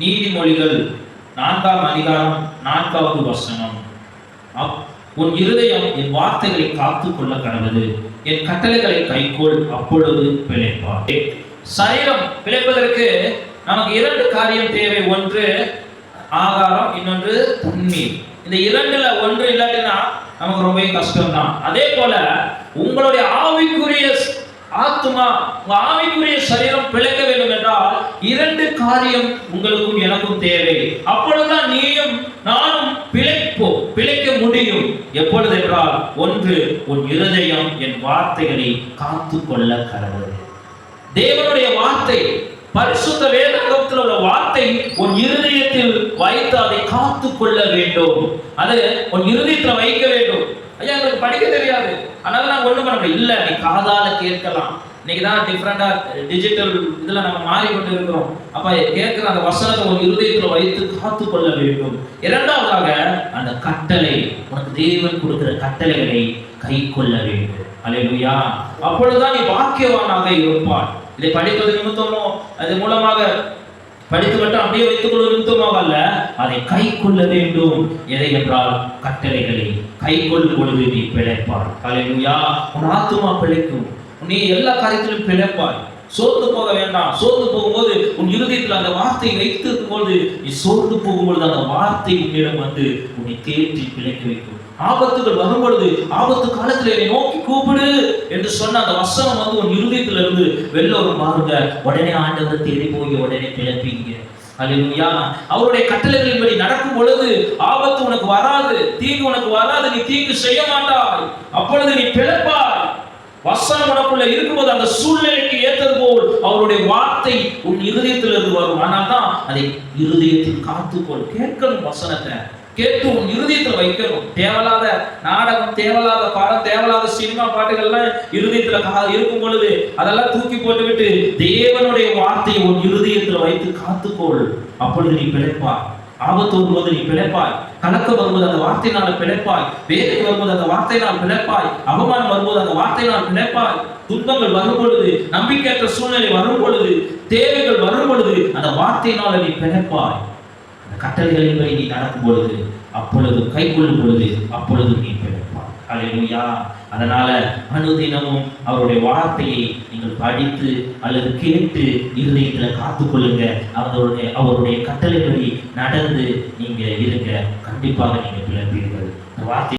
நீதிமொழிகள் 4ஆம் அதிகாரம் 4வது வசனம். உன் இருதயம் என் வார்த்தைகளை காத்துக் கொள்ள கடவுது, என் கட்டளைகளை கைக்கொள், அப்பொழுது பிழைப்பாய். சரீரம் பிழைப்பதற்கு நமக்கு 2 காரியம் தேவை. ஒன்று ஆகாரம், இன்னொன்று தண்ணீர். இந்த 2ல ஒன்று இல்லாட்டினா நமக்கு ரொம்ப கஷ்டம் தான். அதே போல உங்களுடைய ஆவிக்குரிய ஆத்மா, உங்க ஆவிக்குரிய சரீரம் பிழைக்க வேண்டும் என்றால் 2 காரியம் உங்களுக்கும் எனக்கும் தேவை. அப்பொழுதுதான் நீயும் நானும் பிழைக்க முடியும். எப்பொழுது என்றால், ஒன்று உன் இருதயம் என் வார்த்தைகளை காத்துக் கொள்ள கடவுள். தேவனுடைய வார்த்தை, பரிசுத்த வேதாகமத்தில் உள்ள வார்த்தை உன் இருதயத்தில் வைத்து அதை காத்துக் கொள்ள வேண்டும். அது உன் இருதயத்தில் வைக்க வேண்டும். ஐயா, எனக்கு படிக்க தெரியாது, அதனால நான் ஒண்ணு பண்ண முடியும் இல்ல. நீ காதால கேட்கலாம். இன்னைக்கு தான் டிஃபரெண்டா டிஜிட்டல் இதுல நம்ம மாறிக்கொண்டு இருக்கிறோம். அப்ப கேட்கிற அந்த வசனத்தை உன் இருதயத்தில் வைத்து காத்துக் கொள்ள வேண்டும். 2வதாக அந்த கட்டளை, உனக்கு தேவன் கொடுக்கிற கட்டளைகளை கை கொள்ள வேண்டும். அல்லேலூயா. அப்பொழுதுதான் நீ பாக்கியவானாக இருப்பாய். இதை படிப்பது நிமித்தமோ அது மூலமாக படித்து மட்டும் அப்படியே வைத்துக் கொள்வது நிமித்தமாக அல்ல, அதை கை கொள்ள வேண்டும். எதை என்றால் கட்டளைகளை கை கொள்ளும் பொழுது நீ பிழைப்பாய். அல்லேலூயா. உன் ஆத்துமா பிழைக்கும். நீ எல்லா காரியத்திலும் பிழைப்பாய். சோர்ந்து போக வேண்டாம். சோர்ந்து போகும்போது உன் இருதயத்தில் அந்த வார்த்தையை வைத்திருக்கும் போது, நீ சோர்ந்து போகும்பொழுது அந்த வார்த்தை உன்னிடம் வந்து உன்னை தேற்றி பிழைக்க வைக்கும். ஆபத்துகள் வரும்பொழுது, ஆபத்து காலத்தில் என்னை நோக்கி கூப்பிடு என்று சொன்ன அந்த வசனம் வந்து உன் இருதயத்துல இருந்து வெளில வரும் பாருங்க. உடனே ஆண்டவரை தேடி போய் உடனே பிழைப்பீங்க. அல்லேலூயா. அவருடைய கட்டளைகளின்படி நடக்கும் பொழுது ஆபத்து உனக்கு வராது, தீங்கு உனக்கு வராது, நீ தீங்கு செய்ய மாட்டாய். அப்பொழுது நீ பிழைப்பாய். வசனம் உனக்குள்ள இருக்கும்போது அந்த சூழ்நிலைக்கு ஏற்றது போல் அவருடைய வார்த்தை உன் இருதயத்திலிருந்து வரும். ஆனால் தான் அதை இருதயத்தில் காத்துக்கொள். கேட்கணும், வசனத்தை கேட்டு உன் இருதயத்தில் வைக்கணும். தேவையில்லாத நாடகம், தேவையில்லாத பாடம், தேவையில்லாத சினிமா பாட்டுகள்லாம் இருதயத்துல இருக்கும் பொழுது அதெல்லாம் தூக்கி போட்டுவிட்டு தேவனுடைய வார்த்தையை உன் இருதயத்தில் வைத்து காத்துக்கொள். அப்பொழுது நீ பிழைப்பாய். ஆபத்து வரும்போது நீ பிழைப்பாய். கலக்கம் வரும்போது அந்த வார்த்தையினால பிழைப்பாய். வேதனை வரும்போது அந்த வார்த்தையினால் பிழைப்பாய். அவமானம் வரும்போது அந்த வார்த்தையினால் பிழைப்பாய். துன்பங்கள் வரும் பொழுது, நம்பிக்கையற்ற சூழ்நிலை வரும் பொழுது, தேவைகள் வரும் பொழுது அந்த வார்த்தையினால நீ பிழைப்பாய். கட்டளைகளின்படி நீ நடக்கும் பொழுது, அப்பொழுது கை கொள்ளும் பொழுது, அப்பொழுது நீ பிழைப்பாய். அல்லேலூயா. அதனால அனுதினமும் அவருடைய வார்த்தையை நீங்கள் படித்து அல்லது கேட்டு இருதயத்தில் காத்துக்கொள்ளுங்க. அவருடைய கட்டளைப்படி நடந்து நீங்க இருங்க. கண்டிப்பாக நீங்க பிழைப்பீர்கள். வார்த்தை